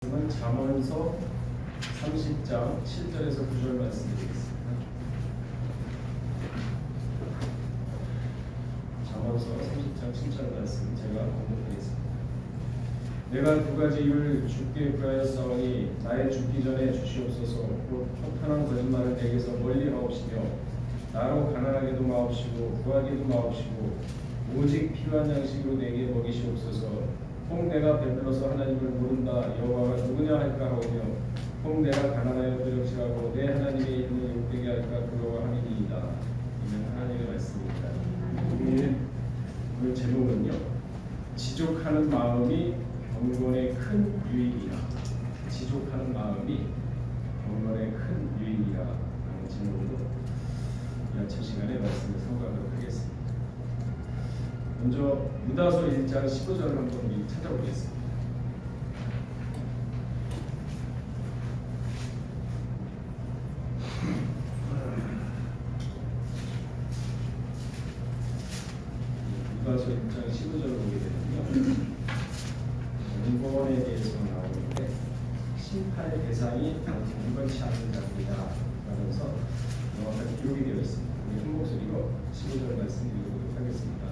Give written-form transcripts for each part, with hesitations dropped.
잠언서 30장 7절에서 9절 말씀드리겠습니다. 잠언서 30장 7절 말씀 제가 공독하겠습니다. 내가 두 가지 일을 주께 구하였사오니 나의 죽기 전에 주시옵소서. 곧 혹한한 거짓말을 내게서 멀리 하옵시며 나로 가난하게도 마옵시고 구하기도 마옵시고 오직 필요한 양식으로 내게 먹이시옵소서. 혹 내가 배불러서 하나님을 모른다 여호와가 누구냐 할까 하오며 혹 내가 가난하여 도적질하고 내 하나님의 이름을 욕되게 할까 두려워함이니이다. 이는 하나님의 말씀입니다. 오늘 제목은요, 지족하는 마음이 경건의 큰 유익이라. 지족하는 마음이 경건의 큰 유익이라 라는 제목으로 야채 시간에 말씀을 sam가하도록 하겠습니다. 먼저 유다서 1장 15절을 한번 찾아보겠습니다. 유다서 1장 15절을 보게 되면요, 경건에 대해서 나오는데 심판의 대상이 경건치 않은 자입니다 라면서 명확하게 기록이 되어 있습니다. 우리 한 목소리로 15절 말씀 읽어보도록 하겠습니다.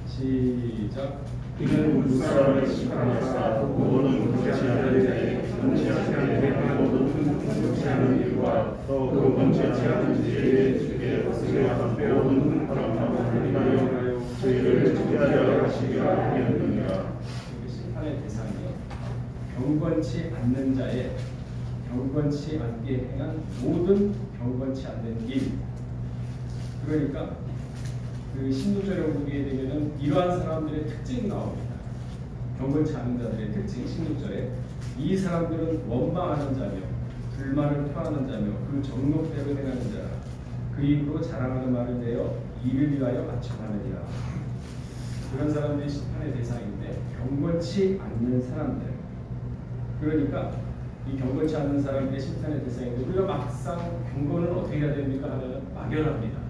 시작. 이는 무사를 심판하사 모든 그렇지 않은 자의 원치하지 않는 모든 그렇지 않은 일과 또 원치하지 않은 죄의 주께 벗으려 모든 바람하고 인하여 죄를 피하려 하시려 하였느니라. 심판의 대상이요, 경건치 않는 자의 경건치 않게 행한 모든 경건치 않는 일. 그러니까 그 16절에 보게 되면은 이러한 사람들의 특징이 나옵니다. 경건치 않은 자들의 특징 16절에 이 사람들은 원망하는 자며 불만을 토하는 자며 그 정욕대로 행하는 자라. 그 입으로 자랑하는 말을 내어 이를 위하여 맞춰가느니라. 그런 사람들이 심판의 대상인데 경건치 않는 사람들. 그러니까 이 경건치 않는 사람들의 심판의 대상인데 우리가 막상 경건은 어떻게 해야 됩니까 하면 막연합니다.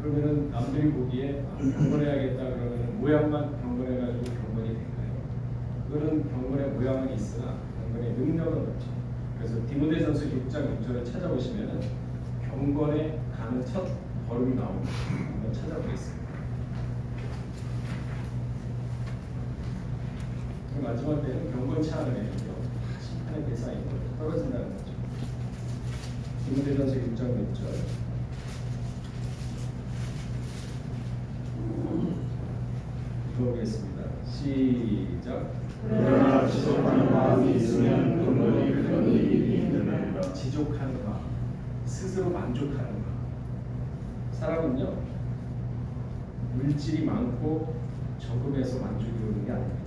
그러면은 남들이 보기에 경건해야겠다 그러면 모양만 경건해가지고 경건이 될까요? 그거는 경건의 모양은 있으나 경건의 능력은 없죠. 그래서 디모데전서 6장 6절을 찾아보시면은 경건에 가는 첫 걸음이 나옵니다. 한번 찾아보겠습니다. 마지막 때는 경건치 않은 애는요, 심판의 대상이고 떨어진다는 거죠. 디모데전서 6장 6절 읽어보겠습니다. 시작. 그러나 지속하는 마음이 있으면 근원이 큰 일이 있느니라. 지족하는 마음, 스스로 만족하는 마음. 사람은요, 물질이 많고 적음에서 만족이 오는 게 아닙니다.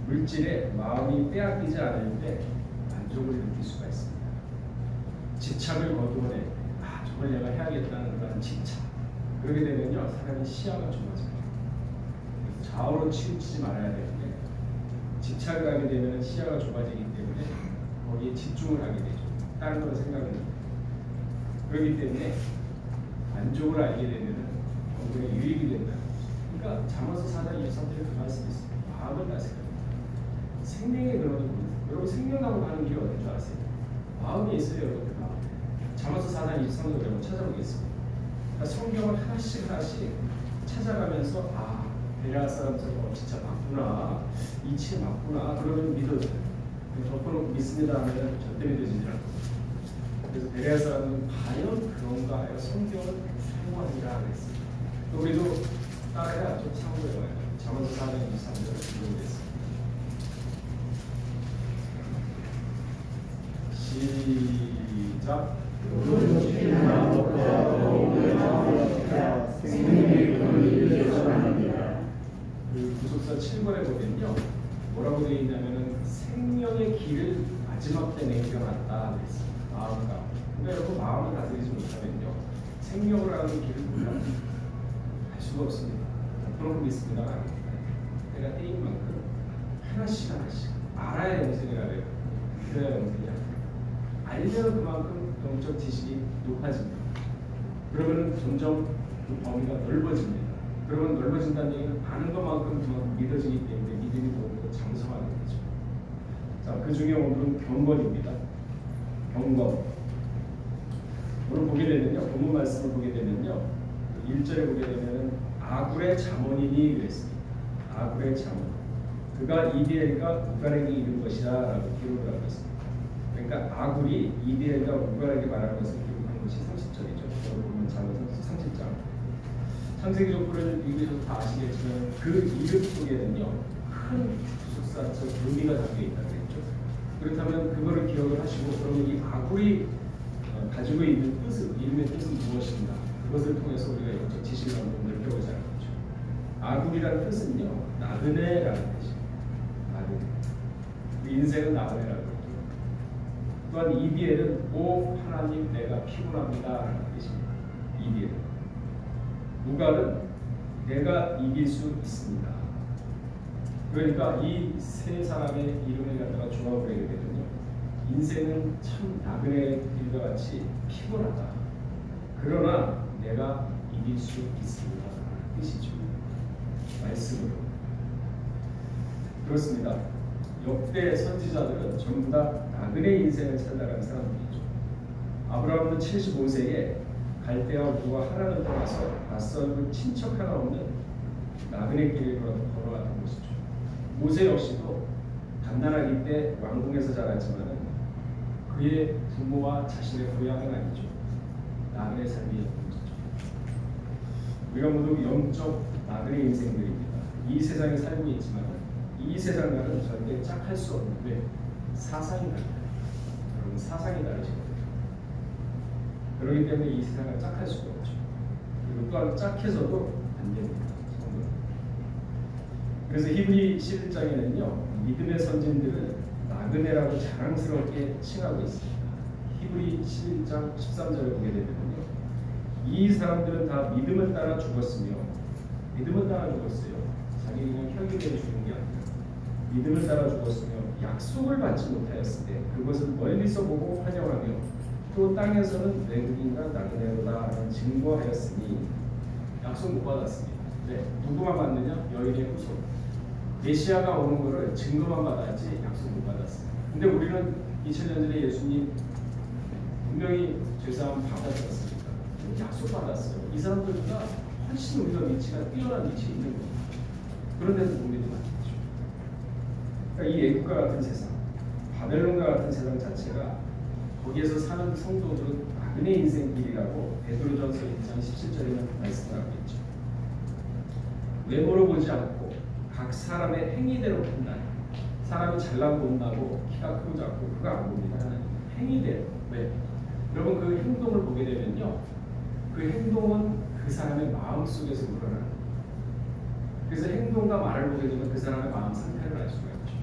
물질에 마음이 빼앗기지 않을 때 만족을 느낄 수가 있습니다. 집착을 거두어내, 저걸 내가 해야겠다는 그런 집착. 그렇게 되면요, 사람의 시야가 좁아져요. 좌우로 치우치지 말아야 되는데 집착을 하게 되면 시야가 좁아지기 때문에 거기에 집중을 하게 되죠. 다른 걸 생각을 해요. 그렇기 때문에 만족을 알게 되면 경건에 유익이 된다. 그러니까 잠언서 4장 23절에 그 말씀이 있습니다. 마음을 다스립니다. 생명의 근원이 뭡니까? 여러분 생명하고 가는 길이 어딘 줄 아세요? 마음이 있어요, 여러분. 마음. 잠언서 4장 23절을 한번 찾아보겠습니다. 그러니까 성경을 하나씩 찾아가면서 베레아 사람처럼 진짜 맞구나, 이치 맞구나, 그러면 믿어져요. 덮어놓고 믿습니다 하면 절대 믿어지지 않고. 그래서 베레아 사람은 과연 그런가 하여 성경을 사용하니라 그랬습니다. 우리도 따라야 좀 참고해봐요. 잠언서 4장 23절을 읽어보겠습니다. 시작. 그 구속사 7권에 보면요, 뭐라고 되어 있냐면은 생명의 길을 마지막 때 내겨놨다 그랬습니다. 마음과. 그러니까 여러분 마음을 다스리지 못하면요, 생명을 하는 길을 할 수가 없습니다. 덮어놓고 믿습니다. 내가 때인 만큼 하나씩 알아야 영생이라 돼요. 그래야 영생이야. 알면 그만큼 영적 지식이 높아집니다. 그러면 점점 그 범위가 넓어집니다. 그러면 넓어진다는 얘기는 아는 것만큼 그만큼 믿어지기 때문에 믿음이 더욱더 장성하게 되죠. 자, 자, 그 중에 오늘은 경건입니다. 경건. 오늘 보게 되면요, 본문 말씀을 보게 되면요, 1절에 보게 되면은 아굴의 자문이니 그랬습니다. 아굴의 자문. 그가 이디엘과 우갈에게 이른 것이라라고 기록을 하고 있습니다. 그러니까 아굴이 이디엘과 우갈에게 말하는 것을 기록한 것이 30절이죠. 오늘 보면 잠언 30장. 창세기 족보를 읽으셔서 다 아시겠지만 그 이름 속에는요 큰 기숙사적 의미가 담겨 있다고 했죠. 그렇다면 그거를 기억을 하시고 그러면 이 아굴이 가지고 있는 뜻은 이름의 뜻은 무엇인가? 그것을 통해서 우리가 영적 지식을 한번 넓혀보자는 거죠. 아굴이라는 뜻은요 나그네라는 뜻이에요. 나그네. 우리 인생은 나그네라고 했죠. 또한 이디엘은 오 하나님 내가 피곤합니다라는 뜻입니다. 이디엘. 우갈은 내가 이길 수 있습니다. 그러니까 이 세 사람의 이름을 갖다가 조합을 하게 되면요 인생은 참 나그네 길과 같이 피곤하다. 그러나 내가 이길 수 있습니다. 뜻이죠. 말씀으로. 그렇습니다. 역대 선지자들은 전부 다 나그네 인생을 살아가는 사람들이죠. 아브라함은 75세에 갈대아 우르와 하란을 떠나서 낯선 친척 하나 없는 나그네 길을 걸어갔던 것이죠. 모세 역시도 갓난아기 때 왕궁에서 자랐지만은 그의 부모와 자신의 고향은 아니죠. 나그네 삶이었던 것이죠. 우리가 모두 영적 나그네 인생들입니다. 이 세상에 살고 있지만 이 세상과는 절대 짝할 수 없는데 사상이 달라요. 여러분 사상이 다르시거든요. 그렇기 때문에 이 세상을 짝할 수가 없죠. 그리고 또한 짝해서도 안 됩니다. 그래서 히브리 11장에는요 믿음의 선진들을 나그네라고 자랑스럽게 칭하고 있습니다. 히브리 11장 13절을 보게 되면요 이 사람들은 다 믿음을 따라 죽었으며 믿음을 따라 죽었어요. 자기 그냥 혈기대로 죽은 게 아니라 믿음을 따라 죽었으며 약속을 받지 못하였을 때 그것을 멀리서 보고 환영하며 또 땅에서는 외국인과 나그네로다라는 증거하였으니 약속 못 받았습니다. 네, 누구만 받느냐? 여인의 후손. 메시아가 오는 것을 증거만 받았지 약속 못 받았습니다. 근데 우리는 2000년 전에 예수님 분명히 죄사함 받았습니다. 약속 받았어요. 이 사람들보다 훨씬 우리가 위치가 뛰어난 위치에 있는 겁니다. 그런데도 못 믿으면 안 되죠. 그러니까 이 애국과 같은 세상, 바벨론과 같은 세상 자체가 거기에서 사는 성도들은 나그네 인생길이라고 베드로전서 1장 17절에는 말씀을 하고 있죠. 외모로 보지 않고 각 사람의 행위대로 판단. 사람이 잘나고 못나고 키가 크고 작고 그거 안 봅니다. 행위대로. 왜? 여러분 그 행동을 보게 되면요 그 행동은 그 사람의 마음 속에서 우러나는 거예요. 그래서 행동과 말을 보게 되면 그 사람의 마음 상태를 알 수가 있죠.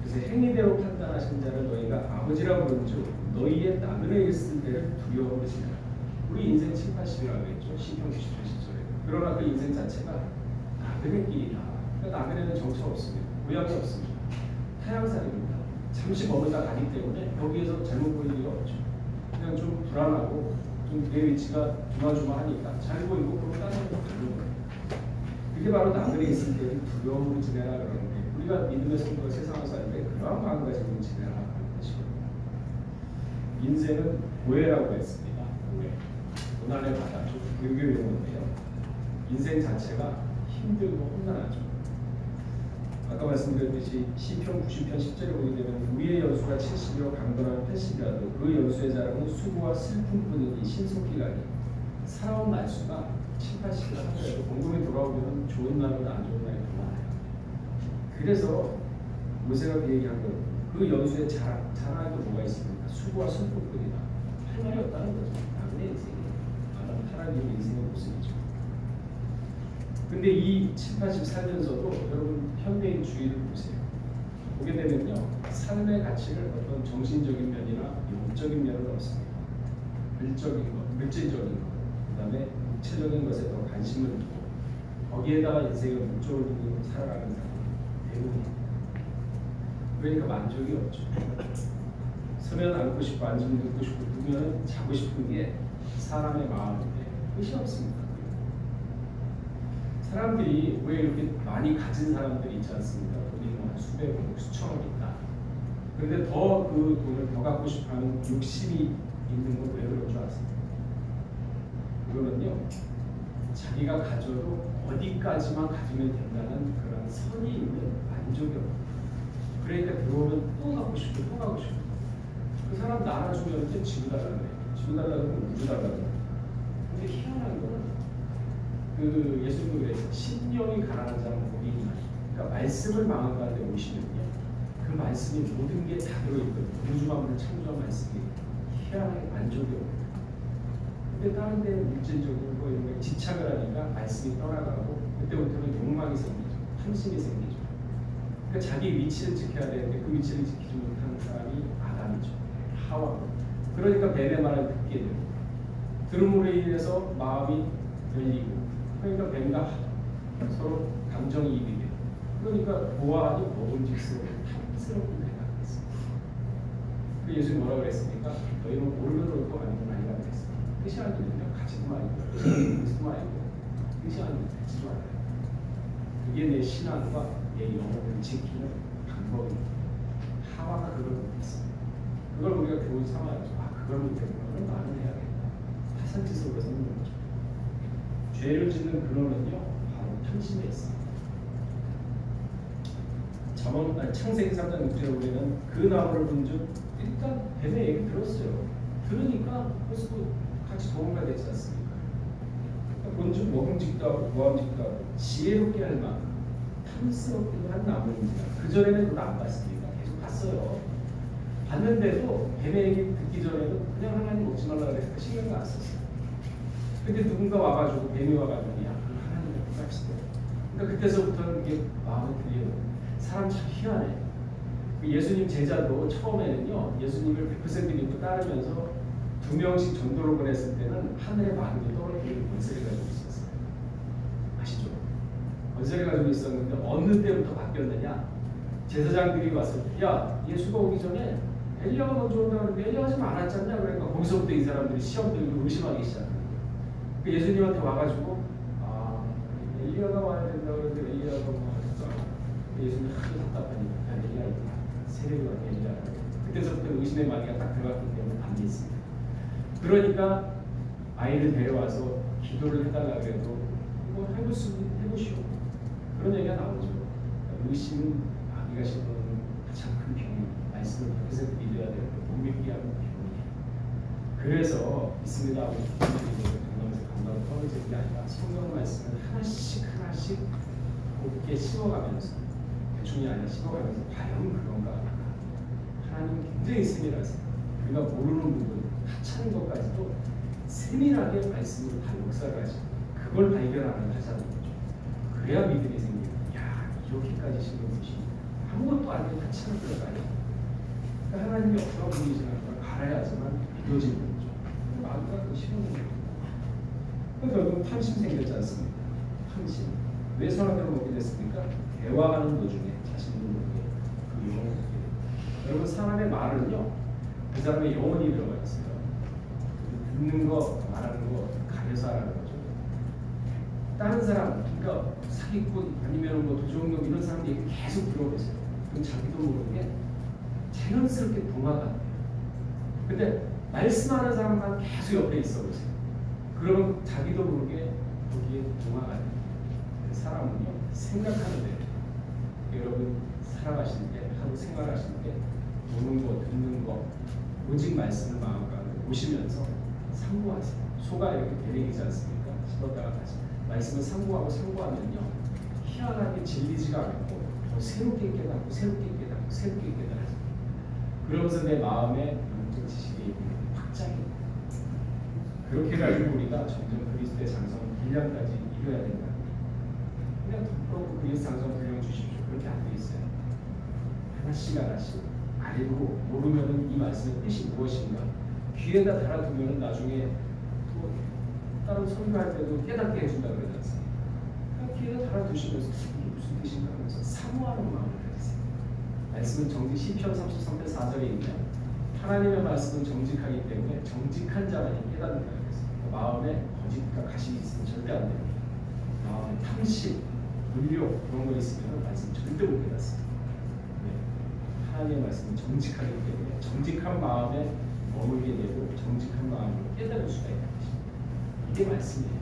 그래서 행위대로 판단하신 자를 너희가 아버지라 부른즉 너희의 나그네 있을 때를 두려워하지 마라. 우리 인생 7, 80이라고 했죠. 시편 97, 10절에. 그러나 그 인생 자체가 나그네 길이다. 그러니까 나그네는 정처 없습니다. 모양이 없습니다. 타향살입니다. 잠시 머물다 가기 때문에 여기에서 잘못 보일 리가 없죠. 그냥 좀 불안하고 좀 내 위치가 조마조마하니까 잘 보이고 그러고 따르는 거예요. 그게 바로 나그네 있을 때는 두려움으로 지내라 그러는 게 우리가 믿음의 성도가 세상을 살 때 그러한 마음가짐으로 지내라 하는 것이거든요. 인생은 고해라고 했습니다. 고해. 고난의 바다, 불교 용어인데요. 인생 자체가 힘들고 험난하죠. 아까 말씀드렸듯이 시편 90편 10절에 보게 되면 우리의 연수가 70이요 강건한 80이라도 그 연수의 자랑은 수고와 슬픔뿐이니 신속히 가니 살아온 날수가 7, 80을 하더라도 공금이 돌아오면 좋은 날보다 안 좋은 날이 더 많아요. 그래서 모세가 그 얘기한 거예요. 그 연수의 자랑이 또 뭐가 있습니까? 수고와 슬픔뿐이다. 할 말이 없다는 거죠. 나그네 인생이에요. 아담 타락의 인생의 모습이죠. 근데 이 7, 80 살면서도 여러분 현대인주의를 보세요. 보게 되면요 삶의 가치를 어떤 정신적인 면이나 영적인 면은 없습니다. 물질적인 것, 그다음에 육체적인 것에 더 관심을 두고 거기에다가 인생을 목적을 두고 살아가는 사람이 대부분입니다. 그러니까 만족이 없죠. 서면 앉고 싶고 앉으면 눕고 싶고 누우면 자고 싶은 게 사람의 마음인데 끝이 없습니다. 사람들이 왜 이렇게 많이 가진 사람들이 있지 않습니까? 돈이 뭐 수백억, 수천억 있다. 그런데 더 그 돈을 더 갖고 싶어하는 욕심이 있는 건 왜 그럴 줄 아세요? 그거는요, 자기가 가져도 어디까지만 가지면 된다는 그런 선이 있는 만족이 없어요. 그러니까 들어오면 또 갖고 싶고 또 갖고 싶고. 그 사람 나눠주면 이제 지고 달라고 해요. 지고 달라고 하면 우주 달라고 해요. 근데 희한한 거는 그 예수님도 그랬어요. 심령이 가난한 자는 복이 있나니. 그러니까 말씀을 마음 가운데 오시면요, 그 말씀이 모든 게 다 들어있거든요. 우주 만물을 창조한 말씀이 희한하게 만족이 없어요. 근데 다른 데 물질적으로 뭐 이런 거 집착을 하니까 말씀이 떠나가고 그때부터는 욕망이 생기죠. 탐심이 생기죠. 그러니까 자기 위치를 지켜야 되는데 그 위치를 지키지 못하는 사람이 아담이죠. 하와. 그러니까 뱀의 말을 듣게 되고 들음으로 인해서 마음이 열리고 그러니까 뱀과 서로 감정이입이 돼요. 그러니까 보아하니 먹음직스럽고 탐스럽고 대답했어요. 그 예수님 뭐라고 그랬습니까? 너희는 오르는 옳고 아니면 아니라 그랬어요. 뜻이 아니거든요. 가치도 아니고 뜻도 아니고 뜻이 아니고 되지도 않아요. 그게 내 신앙과 내 영혼을 지키는 방법입니다. 하와가 그걸 못했어요. 그걸 우리가 교훈 삼아야죠. 아, 그걸 못했구나. 그럼 나는 해야겠다. 타산지석으로 삼는 거죠. 죄를 짓는 근원은요, 바로 탐심에 있습니다. 창세기 3장 6절에 우리는 그 나무를 본즉 일단 뱀의 얘기 들었어요. 들으니까 그래서 같이 도움가 되지 않습니까? 본즉 먹음직도 하고 모함직도 하고 지혜롭게 할 만큼 탐스럽게 한 나무입니다. 그전에는 그걸 안 봤습니다. 계속 봤어요. 봤는데도 뱀의 얘기 듣기 전에도 그냥 하나님 먹지 말라고 그래서 신경을 안 썼어요. 근데 누군가 와가지고 뱀이 와가지고 야, 하나님 먹고 갑시다. 그러니까 그때서부터는 이게 마음에 들려요. 사람 참 희한해. 예수님 제자도 처음에는요, 예수님을 100% 믿고 따르면서 2명씩 전도를 보냈을 때는 하늘의 마귀도 떨어뜨리는 권세를 가지고 있었어요. 아시죠? 권세를 가지고 있었는데 어느 때부터 바뀌었느냐? 제사장들이 왔을 때, 야, 예수가 오기 전에 엘리야가 먼저 온다고 하는데 엘리야가 좀 안 왔잖냐? 그러니까 거기서부터 이 사람들이 시험 들고 의심하기 시작해요. 예수님한테 와가지고, 아, 엘리야가 와야 된다고 그러는데 엘리야가 뭐 예수님 하도 답답하니까 엘리야 있다. 세례를 받게 엘리야. 그때서부터 의심의 마귀가 딱 들어갔기 때문에 안 믿습니다. 그러니까 아이를 데려와서 기도를 해달라 그래도 뭐 해보시오. 그런 얘기가 나오죠. 의심은 마귀가 심어놓은 가장 큰 병이 말씀을 100% 믿어야 되는데 못 믿게 하는 병이에요. 그래서 믿습니다 하고 강남에서 강남을 떨어지는 게 아니라 성경 말씀을 하나씩 곱게 심어가면서 대충이 아니라 심어가면서 과연 그런가 하나님 굉장히 세밀하세요. 우리가 모르는 부분 하찮은 것까지도 세밀하게 말씀으로 다 역사를 하시고 그걸 발견하는 하자는 거죠. 그래야 믿음이 생겨요. 야, 이렇게까지 신경 쓰시고 아무것도 안 되는 하찮은 것까지. 그러니까 하나님이 어떤 분이시나 걸 알아야지만 믿어지는 거죠. 마음과 그 신경을 그래서 결국 탐심 생겼지 않습니까? 탐심. 왜 선악과를 먹게 됐습니까? 대화하는 도중에 자신을 모르게 그 영혼을 듣게 됩니다. 여러분 사람의 말은요, 그 사람의 영혼이 들어가 있어요. 듣는 거, 말하는 거 가려서 하라는 거죠. 다른 사람, 그러니까 사기꾼 아니면 뭐 도적놈 이런 사람 얘기 계속 들어보세요. 그럼 자기도 모르게 자연스럽게 동화가 돼요. 근데 말씀하는 사람만 계속 옆에 있어 보세요. 그러면 자기도 모르게 거기에 동화가 돼요. 사람은요, 생각하는데 여러분 살아가실 때, 하루 생활하실 때 보는 거, 듣는 거 오직 말씀을 마음 가운데 보시면서 상고하세요. 소가 이렇게 대리기지 않습니까? 씹었다가 다시 말씀을 상고하면요 희한하게 질리지가 않고 더 새롭게 깨닫고 새롭게 깨닫고 새롭게 깨달아요. 그러면서 내 마음에 영적 지식이 확장이 돼요. 그렇게 가지고 우리가 점점 그리스도의 장성 분량까지 이뤄야 된다. 그냥 덮고 그리스도 장성 분량 주십시오. 그렇게 안 돼 있어요. 하나씩 알고 모르면은 이 말씀의 뜻이 무엇인가 귀에다 달아두면은 나중에 또 다른 설교할 때도 깨닫게 해준다 그러지 않습니까? 그러니까 귀에다 달아두시면서 이게 무슨 뜻인가 하면서 사모하는 마음을 가지세요. 말씀은 정직 시편 33편 4절에 있네요. 하나님의 말씀은 정직하기 때문에 정직한 자만이 깨닫는다 그랬어요. 마음에 거짓과 가식이 있으면 절대 안 됩니다. 마음에 탐심, 물욕 그런 거 있으면 말씀 절대 못 깨닫습니다. 네. 하나님의 말씀은 정직하기 때문에 정직한 마음에 머물게 되고 정직한 마음으로 깨달을 수가 있는 것입니다. 이게 말씀이에요.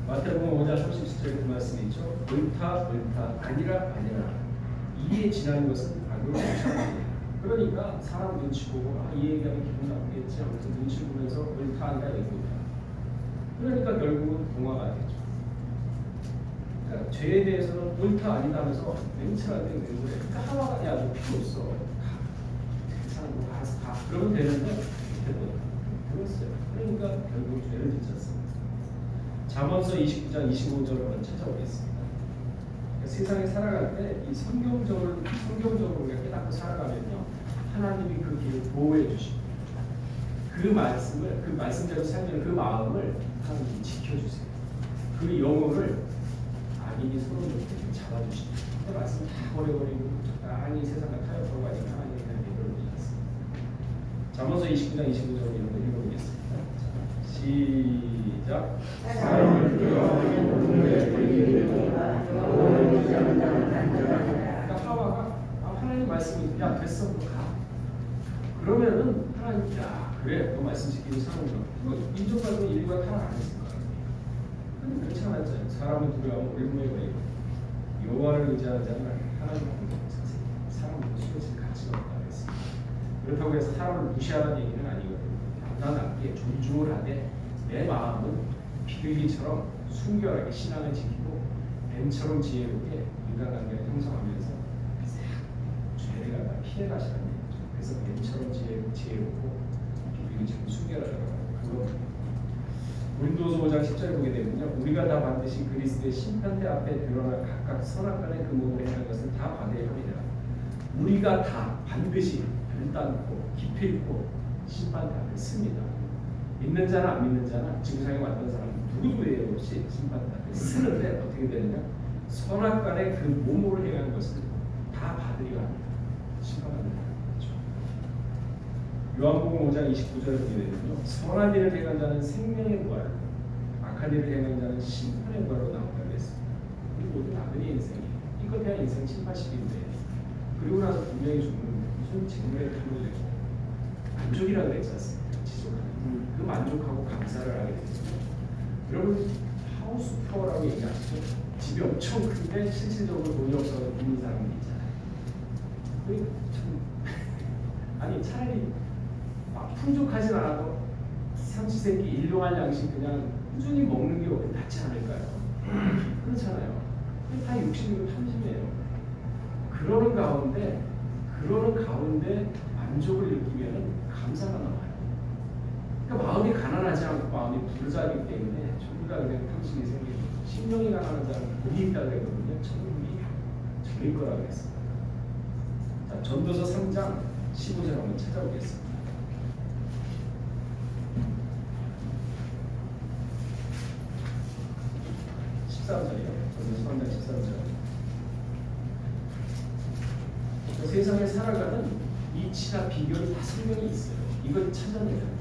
마태복음 5장 30절에 그 말씀이 있죠. 옳다 아니라 이에 지나는 것은 악으로 쫓아갑니다. 그러니까 사람 눈치 보고 이 얘기하면 기분 나쁘겠지 아무튼 눈치 보면서 옳다 아니라 이거다. 그러니까 결국은 동화가 되죠. 그러니까 죄에 대해서는 옳다 아니다 하면서 냉철하게 왜 그래? 그러니까 하나가 야너 필요 없어. 괜찮아 너 알아서 가. 그러면 되는데 그랬어요. 그러니까 결국 죄를 짓었습니다. 잠언서 29장 25절을 한번 찾아보겠습니다. 그러니까 세상에 살아갈 때 이 성경적으로 우리가 깨닫고 살아가면요 하나님이 그 길을 보호해 주시고 그 말씀대로 살면 그 마음을 하나님이 지켜주세요. 그 영혼을 악인이 서로 잡아주시고 그 말씀 다 버려버리고 적당히 세상을 타협하고 가니까 하나님이 그냥 내버려 두셨습니다. 잠언서 29장 25절을 이런 거 읽어보겠습니다. 시작. 그러니까 하와가 하나님 말씀이 야 됐어 너 가. 그러면은 하나님 야 그래 너 말씀 지키고 사는 거. 그거 인정받으면 인류가 타락 안 했을 거야. 근데 그렇지 않았잖아요. 사람을 두려워하면 올무에 걸리고 여호와를 의지하는 자는 하나님 공동 자세히 사람을 수혜질 가치가 없다고 했습니다. 그렇다고 해서 사람을 무시하라는 얘기는 아니거든요. 남남께 존중을 하되 내 마음은 비둘기처럼 순결하게 신앙을 지키고 뱀처럼 지혜롭게 인간관계를 형성하면서 죄를 갖다 피해가시라는 얘기죠. 그래서 뱀처럼 지혜롭고 비둘기처럼 순결하다고 하고 고린도서 5장 10절에 보게 되면요 우리가 다 반드시 그리스도의 심판대 앞에 드러나 각각 선악간의 그 몸을 행한 것을 다 받아야 합니다. 우리가 다 반드시 별단고 기필코 심판대 앞에 씁니다. 믿는 자나 안 믿는 자나 지구상에 왔던 사람 누구도 예외 없이 심판대 앞에 쓰는데 어떻게 되느냐 선악간의 그 몸으로 행한 것을 다 받으리라 합니다. 심판합니다. 요한복음 5장 29절에 보게 되면요 선한 일을 행한 자는 생명의 부활 악한 일을 행한 자는 심판의 부활로 나온다고 했습니다. 이 모두 나그네 인생이에요. 이것 대한 인생 7, 80인데 그리고 나서 분명히 죽는 무슨 징후에 칼로 되고 만족이라고 그랬지 않습니까? 그 만족하고 감사를 하게 되죠. 여러분 하우스 푸어라고 얘기하시죠. 집이 엄청 큰데 실질적으로 돈이 없어서 굶는 사람들 있잖아요. 참 아니 차라리 막 풍족하진 않아도 삼시세끼 일용할 양식 그냥 꾸준히 먹는 게 오히려 낫지 않을까요? 그렇잖아요. 다 60이고 30이에요. 그러는 가운데 만족을 느끼면 감사가 나와요. 그러니까 마음이 가난하지 않고 마음이 부르자기 때문에 전부 다 그냥 탕식이 생기고 심령이 가난한 자는 복이 있다고 그랬거든요. 천국이 저일 거라고 그랬습니다. 자, 전도서 3장 15절 한번 찾아보겠습니다. 전도서 3장 13절. 세상에 살아가는 이치나 비결이 다 성경에 있어요. 이걸 찾아내야 합니다.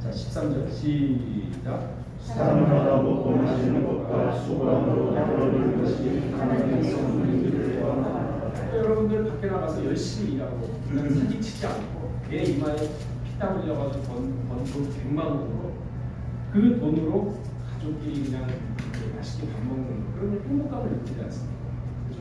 자, 13절 시작. 사람마다 먹고 마시는 것과 수고함으로 벌어들이는 것이 하나님의 선물인 여러분들 밖에 나가서 열심히 일하고 그냥 사기치지 않고 내 이마에 피땀 흘려가지고 번 돈 100만 원으로 그 돈으로 가족끼리 그냥 맛있게 밥 먹는 거 그러면 행복감을 느끼지 않습니까? 그죠?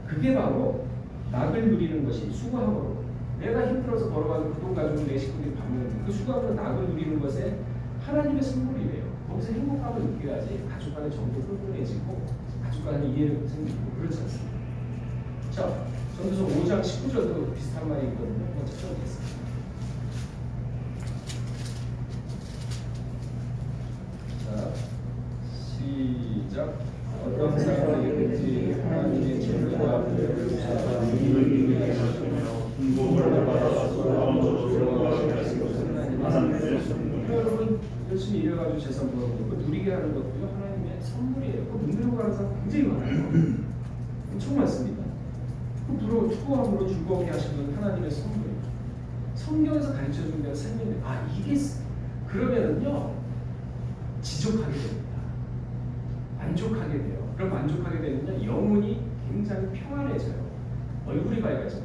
그게 바로 낙을 누리는 것이 수고함으로 내가 힘들어서 벌어가지고 그 돈 가지고 내 식구들이 밥 먹는 그 수고함으로 낙을 누리는 것에 하나님의 선물이래요. 거기서 행복감을 느껴야지 가족 간의 정도 끈끈해지고 가족 간의 이해를 생기고 그렇지 않습니까? 자, 전도서 5장 19절도 비슷한 말이 있거든요. 한번 찾아보겠습니다. 자, 시작. 어떤 사람에게든지 하나님의 진리와 은혜를 주셔서 이익을 하시며 행복을 받아 수고함으로 들어가게 하신 것은 하나님의 선물. 여러분 열심히 일해가지고 재산 벌어보고 누리게 하는 것도요 하나님의 선물이에요. 그 눈으로 가는 사람 굉장히 많아요. 엄청 많습니다. 그 부러워 추구함으로 즐거우게 하시는 하나님의 선물이에요. 성경에서 가르쳐준 대로 살면 이게 그러면은요 지족하게 됩니다. 만족하게 돼요. 그럼 만족하게 되면요 영혼이 굉장히 평안해져요. 얼굴이 밝아지고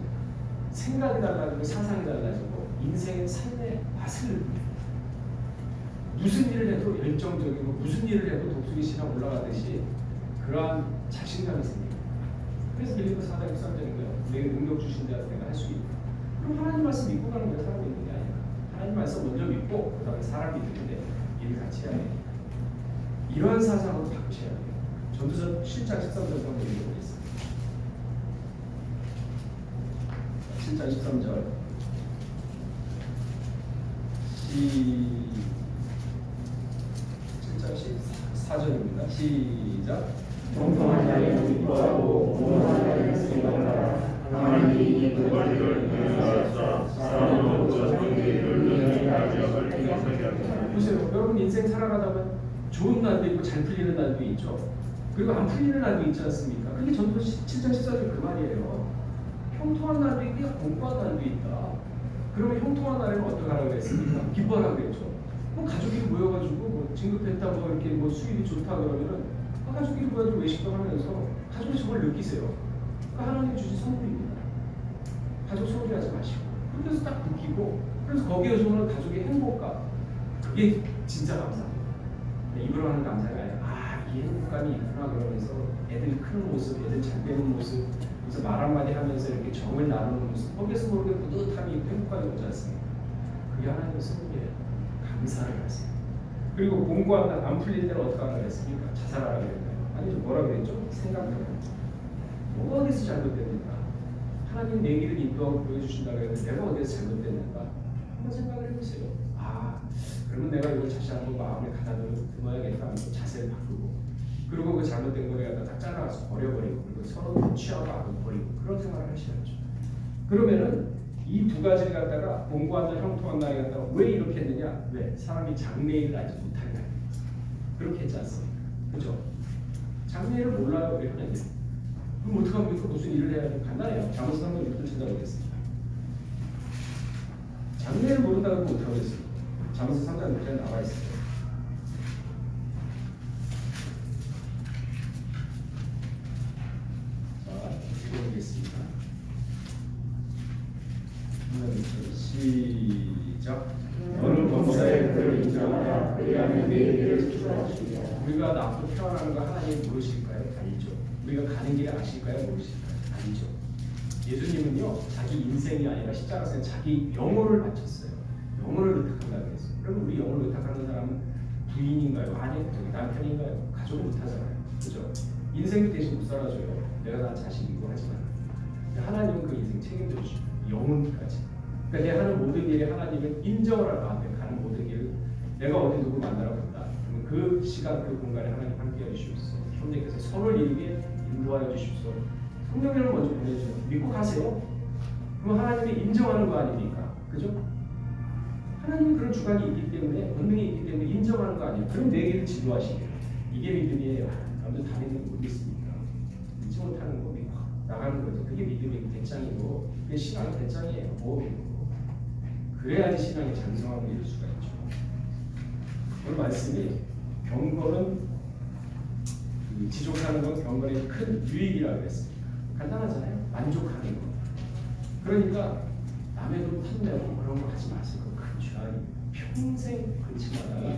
생각이 달라지고 사상이 달라지고 인생의 삶의 맛을 느낍니다. 무슨 일을 해도 열정적이고 무슨 일을 해도 독수리 신앙 올라가듯이 그러한 자신감이 생깁니다. 그래서 빌립보 4장 13절인 거예요. 내게 능력 주신 자에서 내가 할 수 있다. 그럼 하나님 말씀 믿고 가는 거예요. 사람 믿는 게 아니라 하나님 말씀 먼저 믿고 그 다음에 사람 믿는데 일을 같이 해야 돼요. 이러한 사상으로 바꾸셔야 돼요. 전도서 7장 13절 한번 읽어보겠습니다. 7장 13절 7장 14절입니다. 시작. 공평한 자에는 기뻐하고 공평한 자에는 생각하라. 하나님이 이 두 가지를 행하사 사람은 그 자기를 능히 여길 생각하게 하시라. 보세요. 여러분 인생 살아가다가 좋은 날도 있고 잘 풀리는 날도 있죠. 그리고 안 풀리는 날도 있지 않습니까? 그게 전도서 7장 14절 그 말이에요. 형통한 날도 있고 공고한 날도 있다. 그러면 형통한 날에는 어떻게 하라고 그랬습니까? 기뻐하라고 그랬죠. 뭐 가족끼리 모여가지고 뭐 진급했다 뭐 이렇게 뭐 수입이 좋다 그러면은 가족끼리 모여서 외식도 하면서 가족이 저걸 느끼세요. 그러니까 하나님이 주신 선물입니다. 가족 소홀히하지 마시고 그렇게 해서 딱 느끼고 그래서 거기에서 오는 가족의 행복감 그게 진짜 감사합니다. 입으로 하는 감사가 아니라 이 행복감이 있구나 그러면서 애들이 크는 모습, 애들 잘 되는 모습 그래서 말 한마디 하면서 이렇게 정을 나누는 모습 거기에서 모르게 뿌듯함이 있고 행복감이 오지 않습니까? 그게 하나님의 선물이에요. 감사를 하세요. 그리고 공부한 날 안 풀릴 때는 어떻게 하라고 했습니까? 자살하라고 했나요? 아니죠. 뭐라고 그랬죠? 생각해요. 뭐가 어디서 잘못됐는가? 하나님 내 길을 인도하고 보여주신다고 했는데 내가 어디서 잘못됐는가? 한번 생각을 해보세요. 그러면 내가 이걸 다시 한번 마음에 가다듬어야겠다 하면서 자세를 바꾸고 그리고 그 잘못된 거를 갖다 딱 잘라서 버려버리고 그리고 서로 취하고 안 버리고 그런 생활을 하셔야죠. 그러면은 이 두 가지를 갖다가 공부한 날, 형통한 날에 갖다가 왜 이렇게 했느냐? 왜? 사람이 장래일을 알지 못하는 날. 그렇게 했지 않습니까? 그죠? 장래일을 몰라요. 왜 그러냐? 그럼 어떡합니까? 무슨 일을 해야 돼? 간단해요. 잠언서 3장 6절 찾아보겠습니다. 장래를 모른다고 하면 어떡하겠습니까? 잠언서 3장 6절에 나와 있어요. 자, 읽어보겠습니다. 시작. 너는 범사의 그를 인정하라. 그리하면 네 길을 지도하시리라. 우리가 앞으로 태어나는 거 하나님 모르실까요? 아니죠. 우리가 가는 길을 아실까요? 모르실까요? 아니죠. 예수님은요 자기 인생이 아니라 십자가에서 자기 영혼을 바쳤어요. 영혼을 의탁한다고 했어요. 그럼 우리 영혼을 의탁하는 사람은 부인인가요? 아니요. 남편인가요? 가족을 못하잖아요. 그죠? 인생도 대신 못 살아줘요. 내가 나 자식이고 하지만 하나님은 그 인생 책임져 주시고 영혼까지. 그러니까 내 하는 모든 일에 하나님은 인정을 하라. 내가 가는 모든 일을 내가 어디 누구 만나러 간다. 그러면 그 시간 그 공간에 하나님 함께 해주시옵소서. 성령께서 선을 이루게 인도하여 주십시오. 성령님을 먼저 보내주세요. 믿고 가세요. 그럼 하나님이 인정하는 거 아닙니까? 그죠? 하나님은 그런 주관이 있기 때문에 권능이 있기 때문에 인정하는 거 아니에요. 그럼 내 길을 지도하시게. 이게 믿음이에요. 남들 다 믿는 거 못 믿습니까? 믿지 못하는 거 믿고 나가는 거죠. 그게 믿음의 대장이고 그게 신앙의 대장이에요. 모험이고. 그래야지 신앙이 장성하고 이룰 수가 있죠. 오늘 말씀이 경건은 지족하는 건 경건의 큰 유익이라고 했습니다. 간단하잖아요. 만족하는 거. 그러니까 남의 돈 탐내고 그런 거 하지 마세요. 큰 죄악입니다. 평생 근침하다가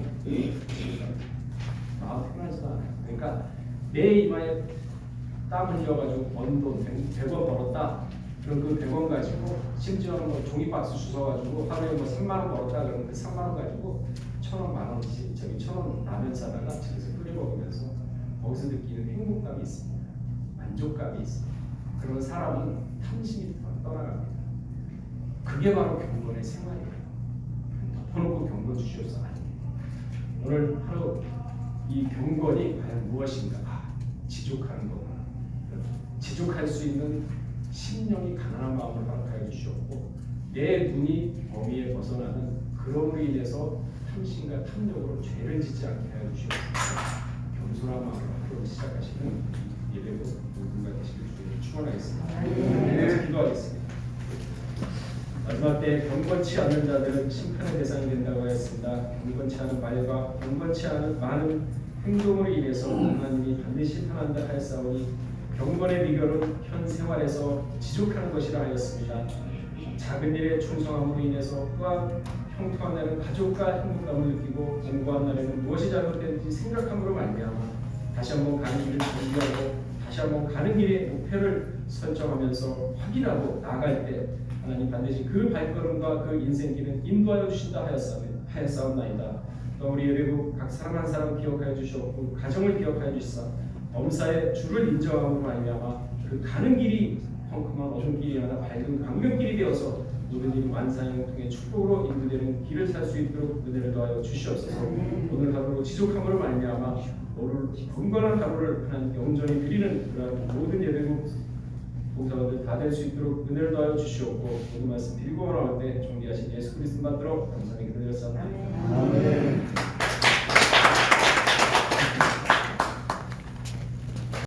마음 편하지도 않아요. 그러니까 내 이마에 땀 흘려가지고 번 돈 100원 벌었다. 그럼 그 100원 가지고 심지어는 뭐 종이박스 주워가지고 하루에 뭐 3만 원 벌었다. 그러면 그 3만 원 가지고 1,000원, 만원씩 1,000원 라면 사다가 집에서 끓여 먹으면서 거기서 느끼는 행복감이 있습니다. 만족감이 있습니다. 그러면 사람은 탐심이 떠나갑니다. 그게 바로 경건의 생활이에요. 덮어놓고 경건 주시옵소서. 오늘 하루 이 경건이 과연 무엇인가? 지족하는 거구나. 지족할 수 있는 심령이 가난한 마음을 허락하여 주시옵고 내 눈이 범위에 벗어나는 그럼으로 인해서 탐심과 탐욕으로 죄를 짓지 않게 하여 주시옵소서. 겸손한 마음으로 하루를 시작하시는 예배로 누군가 되시길 주님을 축원하겠습니다. 네, 기도하겠습니다. 마지막 때 경건치 않는 자들은 심판의 대상이 된다고 하였습니다. 경건치 않은 말과 경건치 않은 많은 행동으로 인해서 하나님이 반드시 심판한다 하였사오니 경건의 비결은 현 생활에서 지속하는 것이라 하였습니다. 작은 일에 충성함으로 인해서 또한 형통한 날은 가족과 행복감을 느끼고 공부한 날에는 무엇이 잘못된지 생각함으로 말미암아 다시 한번 가는 길을 준비하고 다시 한번 가는 길의 목표를 설정하면서 확인하고 나아갈 때 하나님 반드시 그 발걸음과 그 인생길은 인도하여 주신다 하였사옵나이다. 또 우리 예배국 각 사람 한 사람 기억하여 주시옵고 가정을 기억하여 주시사 범사의 주를 인정함으로 말미암아 그 가는 길이 펑크만 어두운 길이 아니라 밝은 광명길이 되어서 모든 일이 만사형을 통해 축복으로 인도되는 길을 살 수 있도록 은혜를 더하여 주시옵소서. 오늘 하루로 지속함으로 말미암아 오늘 경건한 하루를 하나님께 온전히 드리는 그러한 모든 예배국 봉사자들 다 될 수 있도록 은혜를 더하여 주시옵고 모든 말씀 드리고 나올 때 존귀하신 예수 그리스도 받들어 감사하게 드렸사옵나이다. 아멘.